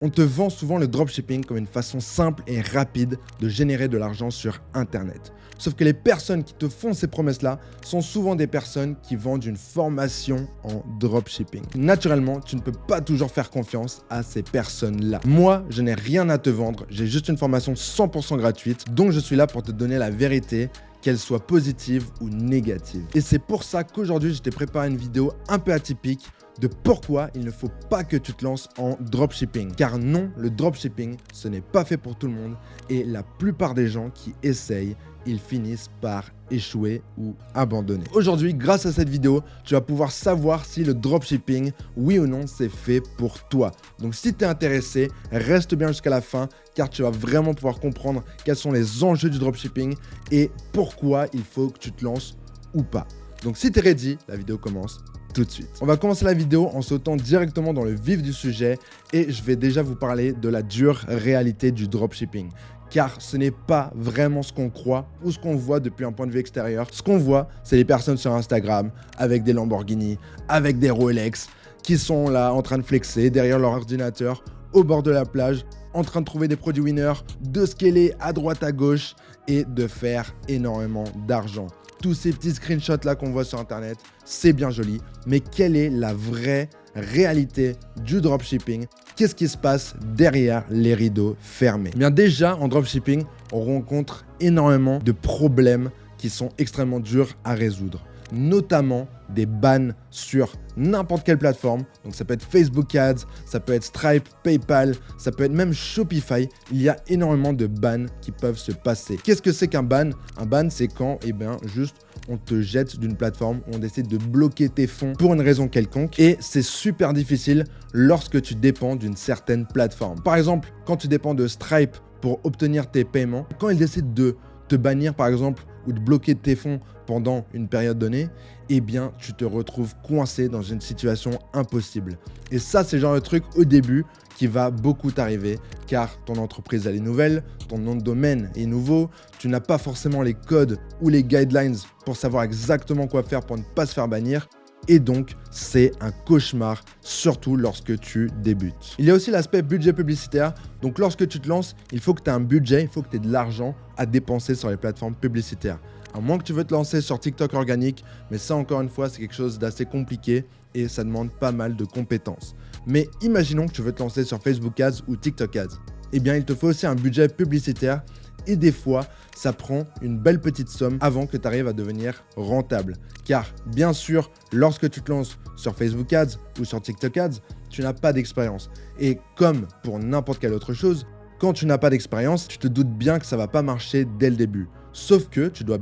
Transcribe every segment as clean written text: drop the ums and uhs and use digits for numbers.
On te vend souvent le dropshipping comme une façon simple et rapide de générer de l'argent sur Internet. Sauf que les personnes qui te font ces promesses-là sont souvent des personnes qui vendent une formation en dropshipping. Naturellement, tu ne peux pas toujours faire confiance à ces personnes-là. Moi, je n'ai rien à te vendre, j'ai juste une formation 100% gratuite, donc je suis là pour te donner la vérité, qu'elle soit positive ou négative. Et c'est pour ça qu'aujourd'hui, je t'ai préparé une vidéo un peu atypique de pourquoi il ne faut pas que tu te lances en dropshipping. Car non, le dropshipping, ce n'est pas fait pour tout le monde et la plupart des gens qui essayent, ils finissent par échouer ou abandonner. Aujourd'hui, grâce à cette vidéo, tu vas pouvoir savoir si le dropshipping, oui ou non, c'est fait pour toi. Donc si tu es intéressé, reste bien jusqu'à la fin car tu vas vraiment pouvoir comprendre quels sont les enjeux du dropshipping et pourquoi il faut que tu te lances ou pas. Donc si tu es ready, la vidéo commence tout de suite. On va commencer la vidéo en sautant directement dans le vif du sujet et je vais déjà vous parler de la dure réalité du dropshipping. Car ce n'est pas vraiment ce qu'on croit ou ce qu'on voit depuis un point de vue extérieur. Ce qu'on voit, c'est les personnes sur Instagram avec des Lamborghini, avec des Rolex, qui sont là en train de flexer derrière leur ordinateur, au bord de la plage, en train de trouver des produits winners, de scaler à droite à gauche et de faire énormément d'argent. Tous ces petits screenshots là qu'on voit sur internet, c'est bien joli, mais quelle est la vraie réalité du dropshipping? Qu'est-ce qui se passe derrière les rideaux fermés? Eh bien déjà, en dropshipping, on rencontre énormément de problèmes qui sont extrêmement durs à résoudre, notamment des bans sur n'importe quelle plateforme. Donc ça peut être Facebook Ads, ça peut être Stripe, PayPal, ça peut être même Shopify. Il y a énormément de bans qui peuvent se passer. Qu'est-ce que c'est qu'un ban? Un ban, c'est quand, juste on te jette d'une plateforme, on décide de bloquer tes fonds pour une raison quelconque. Et c'est super difficile lorsque tu dépends d'une certaine plateforme. Par exemple, quand tu dépends de Stripe pour obtenir tes paiements, quand ils décident de te bannir par exemple ou de bloquer tes fonds pendant une période donnée, eh bien tu te retrouves coincé dans une situation impossible. Et ça, c'est le genre de truc au début qui va beaucoup t'arriver car ton entreprise elle est nouvelle, ton nom de domaine est nouveau, tu n'as pas forcément les codes ou les guidelines pour savoir exactement quoi faire pour ne pas se faire bannir. Et donc, c'est un cauchemar, surtout lorsque tu débutes. Il y a aussi l'aspect budget publicitaire. Donc, lorsque tu te lances, il faut que tu aies un budget, il faut que tu aies de l'argent à dépenser sur les plateformes publicitaires. À moins que tu veux te lancer sur TikTok organique, mais ça, encore une fois, c'est quelque chose d'assez compliqué et ça demande pas mal de compétences. Mais imaginons que tu veux te lancer sur Facebook Ads ou TikTok Ads. Eh bien, il te faut aussi un budget publicitaire. Et des fois, ça prend une belle petite somme avant que tu arrives à devenir rentable. Car bien sûr, lorsque tu te lances sur Facebook Ads ou sur TikTok Ads, tu n'as pas d'expérience. Et comme pour n'importe quelle autre chose, quand tu n'as pas d'expérience, tu te doutes bien que ça ne va pas marcher dès le début. Sauf que tu dois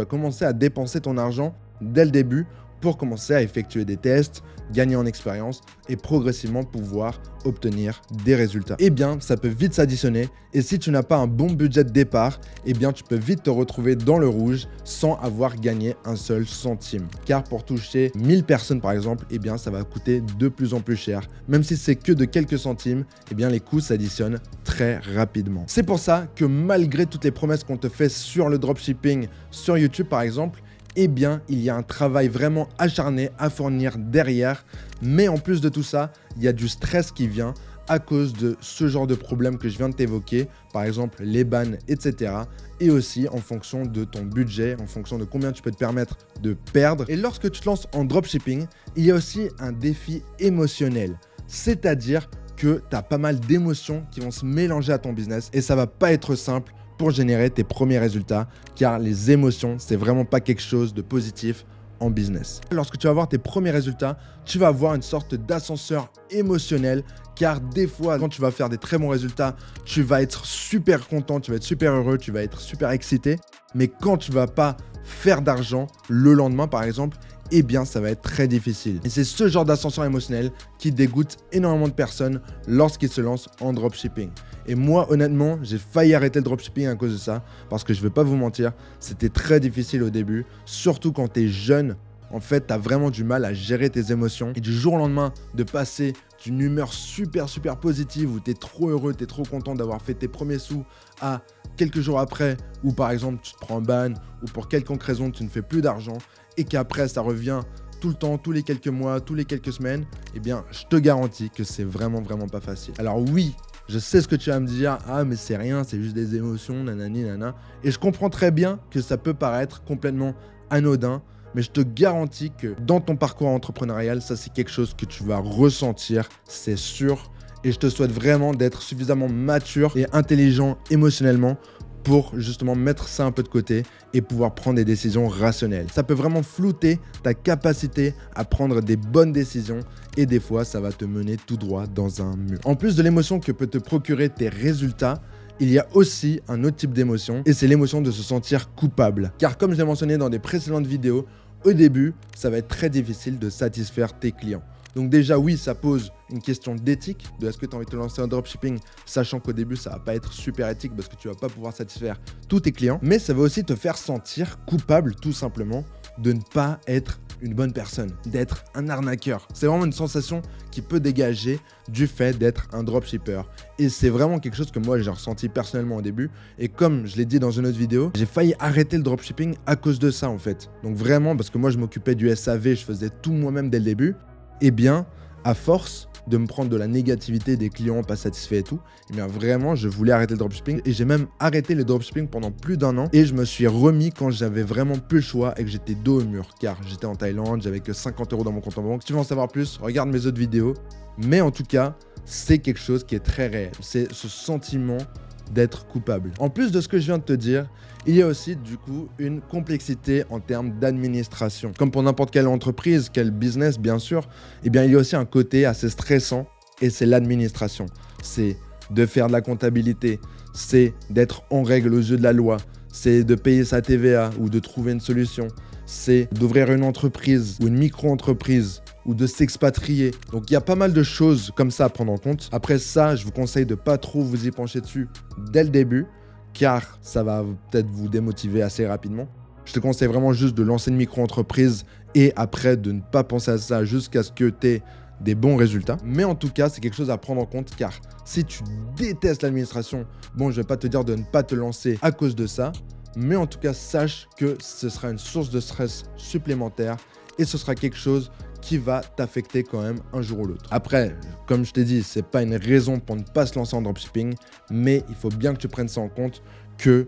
commencer à dépenser ton argent dès le début pour commencer à effectuer des tests, gagner en expérience et progressivement pouvoir obtenir des résultats. Eh bien, ça peut vite s'additionner et si tu n'as pas un bon budget de départ, eh bien, tu peux vite te retrouver dans le rouge sans avoir gagné un seul centime. Car pour toucher 1000 personnes par exemple, eh bien, ça va coûter de plus en plus cher. Même si c'est que de quelques centimes, eh bien, les coûts s'additionnent très rapidement. C'est pour ça que malgré toutes les promesses qu'on te fait sur le dropshipping, sur YouTube par exemple, eh bien, il y a un travail vraiment acharné à fournir derrière. Mais en plus de tout ça, il y a du stress qui vient à cause de ce genre de problème que je viens de t'évoquer, par exemple les bans, etc. Et aussi en fonction de ton budget, en fonction de combien tu peux te permettre de perdre. Et lorsque tu te lances en dropshipping, il y a aussi un défi émotionnel. C'est-à-dire que tu as pas mal d'émotions qui vont se mélanger à ton business et ça va pas être simple pour générer tes premiers résultats, car les émotions, c'est vraiment pas quelque chose de positif en business. Lorsque tu vas avoir tes premiers résultats, tu vas avoir une sorte d'ascenseur émotionnel, car des fois, quand tu vas faire des très bons résultats, tu vas être super content, tu vas être super heureux, tu vas être super excité, mais quand tu vas pas faire d'argent le lendemain, par exemple, eh bien, ça va être très difficile. Et c'est ce genre d'ascenseur émotionnel qui dégoûte énormément de personnes lorsqu'ils se lancent en dropshipping. Et moi, honnêtement, j'ai failli arrêter le dropshipping à cause de ça, parce que je ne vais pas vous mentir, c'était très difficile au début, surtout quand tu es jeune. En fait, tu as vraiment du mal à gérer tes émotions. Et du jour au lendemain, de passer d'une humeur super positive où tu es trop heureux, tu es trop content d'avoir fait tes premiers sous à quelques jours après, où par exemple tu te prends un ban ou pour quelconque raison tu ne fais plus d'argent et qu'après ça revient tout le temps, tous les quelques mois, tous les quelques semaines, eh bien, je te garantis que c'est vraiment pas facile. Alors oui, je sais ce que tu vas me dire, ah mais c'est rien, c'est juste des émotions, nanani, nana. Et je comprends très bien que ça peut paraître complètement anodin, mais je te garantis que dans ton parcours entrepreneurial, ça c'est quelque chose que tu vas ressentir, c'est sûr. Et je te souhaite vraiment d'être suffisamment mature et intelligent émotionnellement pour justement mettre ça un peu de côté et pouvoir prendre des décisions rationnelles. Ça peut vraiment flouter ta capacité à prendre des bonnes décisions et des fois, ça va te mener tout droit dans un mur. En plus de l'émotion que peut te procurer tes résultats, il y a aussi un autre type d'émotion et c'est l'émotion de se sentir coupable. Car comme je l'ai mentionné dans des précédentes vidéos, au début, ça va être très difficile de satisfaire tes clients. Donc déjà, oui, ça pose une question d'éthique, de est-ce que tu as envie de te lancer en dropshipping, sachant qu'au début, ça va pas être super éthique parce que tu vas pas pouvoir satisfaire tous tes clients. Mais ça va aussi te faire sentir coupable, tout simplement, de ne pas être une bonne personne, d'être un arnaqueur. C'est vraiment une sensation qui peut dégager du fait d'être un dropshipper. Et c'est vraiment quelque chose que moi, j'ai ressenti personnellement au début. Et comme je l'ai dit dans une autre vidéo, j'ai failli arrêter le dropshipping à cause de ça, en fait. Donc vraiment, parce que moi, je m'occupais du SAV, je faisais tout moi-même dès le début. Eh bien, à force de me prendre de la négativité des clients pas satisfaits et tout, eh bien vraiment, je voulais arrêter le dropshipping et j'ai même arrêté le dropshipping pendant plus d'1 an et je me suis remis quand j'avais vraiment plus le choix et que j'étais dos au mur car j'étais en Thaïlande, j'avais que 50 € dans mon compte en banque. Si tu veux en savoir plus, regarde mes autres vidéos. Mais en tout cas, c'est quelque chose qui est très réel. C'est ce sentiment d'être coupable. En plus de ce que je viens de te dire, il y a aussi du coup une complexité en termes d'administration. Comme pour n'importe quelle entreprise, quel business bien sûr, eh bien il y a aussi un côté assez stressant et c'est l'administration. C'est de faire de la comptabilité, c'est d'être en règle aux yeux de la loi, c'est de payer sa TVA ou de trouver une solution, c'est d'ouvrir une entreprise ou une micro-entreprise ou de s'expatrier. Donc il y a pas mal de choses comme ça à prendre en compte. Après ça, je vous conseille de pas trop vous y pencher dessus dès le début, car ça va peut-être vous démotiver assez rapidement. Je te conseille vraiment juste de lancer une micro-entreprise et après de ne pas penser à ça jusqu'à ce que tu aies des bons résultats. Mais en tout cas, c'est quelque chose à prendre en compte car si tu détestes l'administration, bon, je vais pas te dire de ne pas te lancer à cause de ça, mais en tout cas, sache que ce sera une source de stress supplémentaire et ce sera quelque chose qui va t'affecter quand même un jour ou l'autre. Après, comme je t'ai dit, c'est pas une raison pour ne pas se lancer en dropshipping, mais il faut bien que tu prennes ça en compte que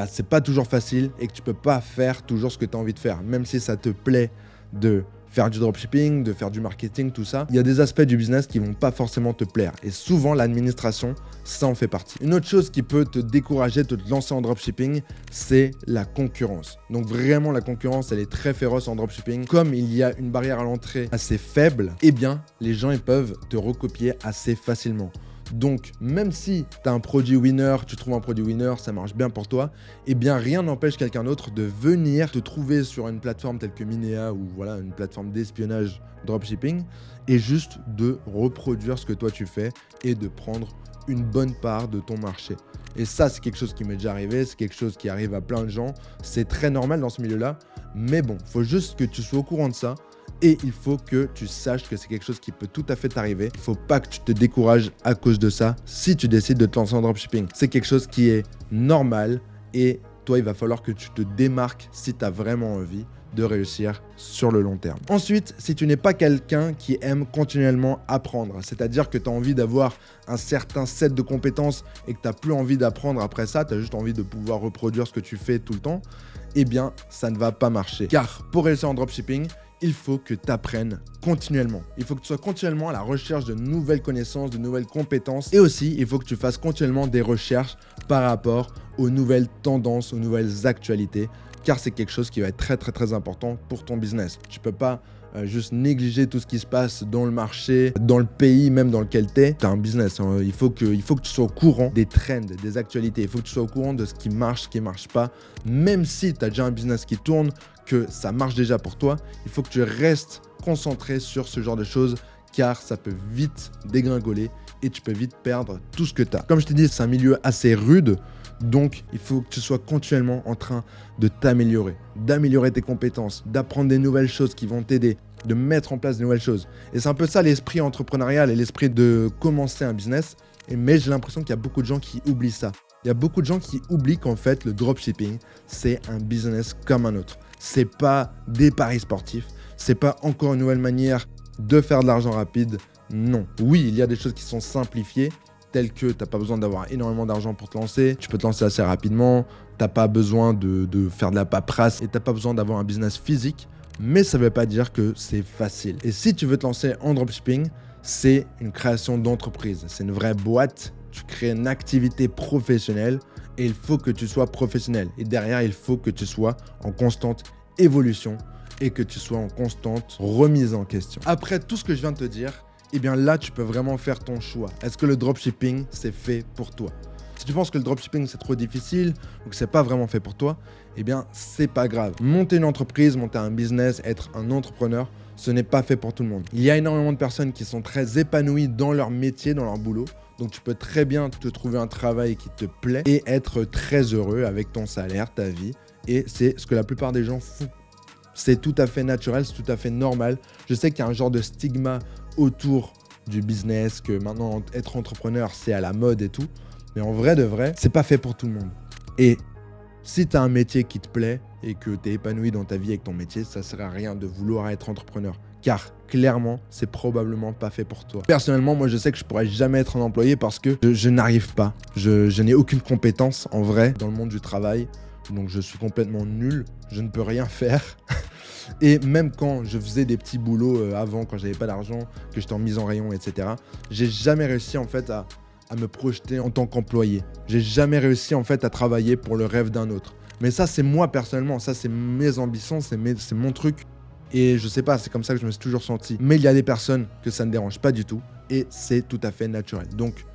c'est pas toujours facile et que tu peux pas faire toujours ce que tu as envie de faire. Même si ça te plaît de faire du dropshipping, de faire du marketing, tout ça, il y a des aspects du business qui vont pas forcément te plaire. Et souvent, l'administration, ça en fait partie. Une autre chose qui peut te décourager de te lancer en dropshipping, c'est la concurrence. Donc vraiment, la concurrence, elle est très féroce en dropshipping. Comme il y a une barrière à l'entrée assez faible, eh bien, les gens, ils peuvent te recopier assez facilement. Donc, même si tu as un produit winner, tu trouves un produit winner, ça marche bien pour toi, eh bien, rien n'empêche quelqu'un d'autre de venir te trouver sur une plateforme telle que Minea ou voilà, une plateforme d'espionnage dropshipping et juste de reproduire ce que toi tu fais et de prendre une bonne part de ton marché. Et ça, c'est quelque chose qui m'est déjà arrivé, c'est quelque chose qui arrive à plein de gens. C'est très normal dans ce milieu-là, mais bon, il faut juste que tu sois au courant de ça. Et il faut que tu saches que c'est quelque chose qui peut tout à fait t'arriver. Il ne faut pas que tu te décourages à cause de ça si tu décides de te lancer en dropshipping. C'est quelque chose qui est normal et toi, il va falloir que tu te démarques si tu as vraiment envie de réussir sur le long terme. Ensuite, si tu n'es pas quelqu'un qui aime continuellement apprendre, c'est-à-dire que tu as envie d'avoir un certain set de compétences et que tu n'as plus envie d'apprendre après ça, tu as juste envie de pouvoir reproduire ce que tu fais tout le temps, eh bien, ça ne va pas marcher. Car pour réussir en dropshipping, il faut que tu apprennes continuellement. Il faut que tu sois continuellement à la recherche de nouvelles connaissances, de nouvelles compétences. Et aussi, il faut que tu fasses continuellement des recherches par rapport aux nouvelles tendances, aux nouvelles actualités, car c'est quelque chose qui va être très important pour ton business. Tu ne peux pas juste négliger tout ce qui se passe dans le marché, dans le pays même dans lequel tu es. Tu as un business, hein. Il faut que tu sois au courant des trends, des actualités. Il faut que tu sois au courant de ce qui marche, ce qui ne marche pas. Même si tu as déjà un business qui tourne, que ça marche déjà pour toi, il faut que tu restes concentré sur ce genre de choses car ça peut vite dégringoler et tu peux vite perdre tout ce que tu as. Comme je t'ai dit, c'est un milieu assez rude, donc il faut que tu sois continuellement en train de t'améliorer, d'améliorer tes compétences, d'apprendre des nouvelles choses qui vont t'aider, de mettre en place de nouvelles choses. Et c'est un peu ça l'esprit entrepreneurial et l'esprit de commencer un business. Mais j'ai l'impression qu'il y a beaucoup de gens qui oublient ça. Il y a beaucoup de gens qui oublient qu'en fait, le dropshipping, c'est un business comme un autre. C'est pas des paris sportifs, c'est pas encore une nouvelle manière de faire de l'argent rapide. Non. Oui, il y a des choses qui sont simplifiées, telles que tu n'as pas besoin d'avoir énormément d'argent pour te lancer, tu peux te lancer assez rapidement, tu n'as pas besoin de faire de la paperasse et tu n'as pas besoin d'avoir un business physique, mais ça ne veut pas dire que c'est facile. Et si tu veux te lancer en dropshipping, c'est une création d'entreprise, c'est une vraie boîte, tu crées une activité professionnelle et il faut que tu sois professionnel. Et derrière, il faut que tu sois en constante évolution et que tu sois en constante remise en question. Après tout ce que je viens de te dire, eh bien là, tu peux vraiment faire ton choix. Est-ce que le dropshipping, c'est fait pour toi? Si tu penses que le dropshipping, c'est trop difficile ou que c'est pas vraiment fait pour toi, eh bien, c'est pas grave. Monter une entreprise, monter un business, être un entrepreneur, ce n'est pas fait pour tout le monde. Il y a énormément de personnes qui sont très épanouies dans leur métier, dans leur boulot. Donc, tu peux très bien te trouver un travail qui te plaît et être très heureux avec ton salaire, ta vie. Et c'est ce que la plupart des gens font. C'est tout à fait naturel, c'est tout à fait normal. Je sais qu'il y a un genre de stigma autour du business, que maintenant être entrepreneur c'est à la mode et tout, mais en vrai de vrai, c'est pas fait pour tout le monde. Et si tu as un métier qui te plaît et que tu es épanoui dans ta vie avec ton métier, ça sert à rien de vouloir être entrepreneur, car clairement, c'est probablement pas fait pour toi. Personnellement, moi je sais que je pourrais jamais être un employé parce que je n'arrive pas. Je n'ai aucune compétence en vrai dans le monde du travail, donc je suis complètement nul, je ne peux rien faire. Et même quand je faisais des petits boulots avant, quand j'avais pas d'argent, que j'étais en mise en rayon, etc., j'ai jamais réussi en fait à me projeter en tant qu'employé. J'ai jamais réussi en fait à travailler pour le rêve d'un autre. Mais ça, c'est moi personnellement, ça c'est mes ambitions, c'est mon truc. Et je sais pas, c'est comme ça que je me suis toujours senti. Mais il y a des personnes que ça ne dérange pas du tout et c'est tout à fait naturel. Donc,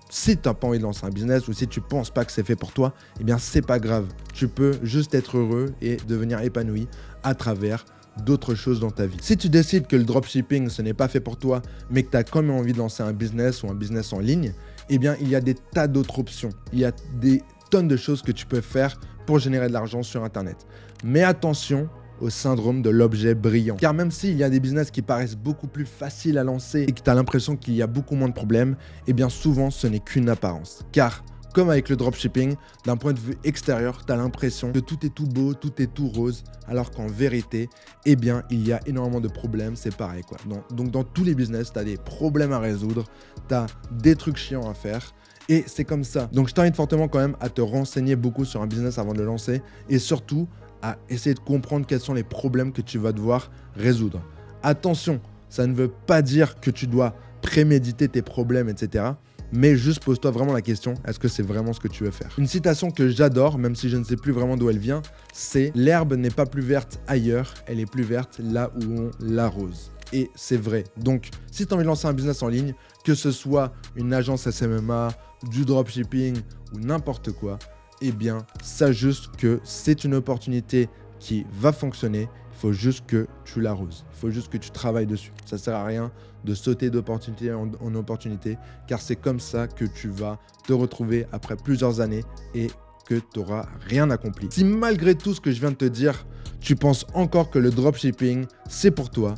si tu n'as pas envie de lancer un business ou si tu ne penses pas que c'est fait pour toi, eh bien, c'est pas grave. Tu peux juste être heureux et devenir épanoui à travers d'autres choses dans ta vie. Si tu décides que le dropshipping, ce n'est pas fait pour toi, mais que tu as quand même envie de lancer un business ou un business en ligne, eh bien, il y a des tas d'autres options. Il y a des tonnes de choses que tu peux faire pour générer de l'argent sur Internet. Mais attention au syndrome de l'objet brillant. Car même s'il y a des business qui paraissent beaucoup plus faciles à lancer et que tu as l'impression qu'il y a beaucoup moins de problèmes, eh bien souvent ce n'est qu'une apparence. Car comme avec le dropshipping, d'un point de vue extérieur, tu as l'impression que tout est tout beau, tout est tout rose, alors qu'en vérité, eh bien, il y a énormément de problèmes, c'est pareil quoi. Donc dans tous les business, tu as des problèmes à résoudre, tu as des trucs chiants à faire. Et c'est comme ça. Donc je t'invite fortement quand même à te renseigner beaucoup sur un business avant de le lancer et surtout à essayer de comprendre quels sont les problèmes que tu vas devoir résoudre. Attention, ça ne veut pas dire que tu dois préméditer tes problèmes, etc. Mais juste pose-toi vraiment la question, est-ce que c'est vraiment ce que tu veux faire? Une citation que j'adore, même si je ne sais plus vraiment d'où elle vient, c'est « L'herbe n'est pas plus verte ailleurs, elle est plus verte là où on l'arrose ». Et c'est vrai. Donc, si tu as envie de lancer un business en ligne, que ce soit une agence SMMA, du dropshipping ou n'importe quoi, eh bien, sache juste que c'est une opportunité qui va fonctionner. Il faut juste que tu l'arroses. Il faut juste que tu travailles dessus. Ça ne sert à rien de sauter d'opportunité en opportunité, car c'est comme ça que tu vas te retrouver après plusieurs années et que tu n'auras rien accompli. Si malgré tout ce que je viens de te dire, tu penses encore que le dropshipping, c'est pour toi,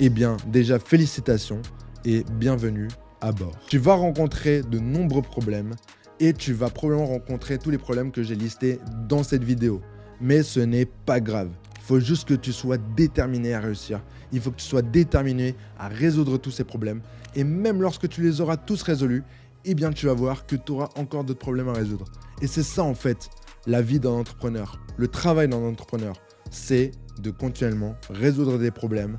eh bien, déjà félicitations et bienvenue à bord. Tu vas rencontrer de nombreux problèmes et tu vas probablement rencontrer tous les problèmes que j'ai listés dans cette vidéo. Mais ce n'est pas grave. Il faut juste que tu sois déterminé à réussir. Il faut que tu sois déterminé à résoudre tous ces problèmes. Et même lorsque tu les auras tous résolus, eh bien tu vas voir que tu auras encore d'autres problèmes à résoudre. Et c'est ça en fait, la vie d'un entrepreneur. Le travail d'un entrepreneur, c'est de continuellement résoudre des problèmes,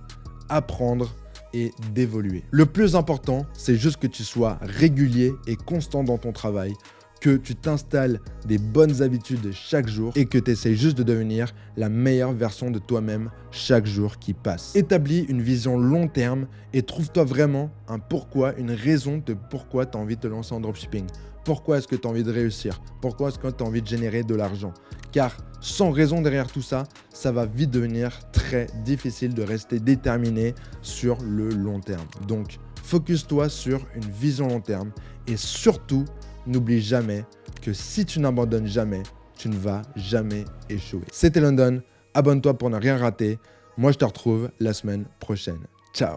apprendre et d'évoluer. Le plus important, c'est juste que tu sois régulier et constant dans ton travail, que tu t'installes des bonnes habitudes chaque jour et que tu essaies juste de devenir la meilleure version de toi-même chaque jour qui passe. Établis une vision long terme et trouve-toi vraiment un pourquoi, une raison de pourquoi tu as envie de te lancer en dropshipping. Pourquoi est-ce que tu as envie de réussir? Pourquoi est-ce que tu as envie de générer de l'argent? Car sans raison derrière tout ça, ça va vite devenir très difficile de rester déterminé sur le long terme. Donc, focus-toi sur une vision long terme et surtout, n'oublie jamais que si tu n'abandonnes jamais, tu ne vas jamais échouer. C'était London, abonne-toi pour ne rien rater. Moi, je te retrouve la semaine prochaine. Ciao!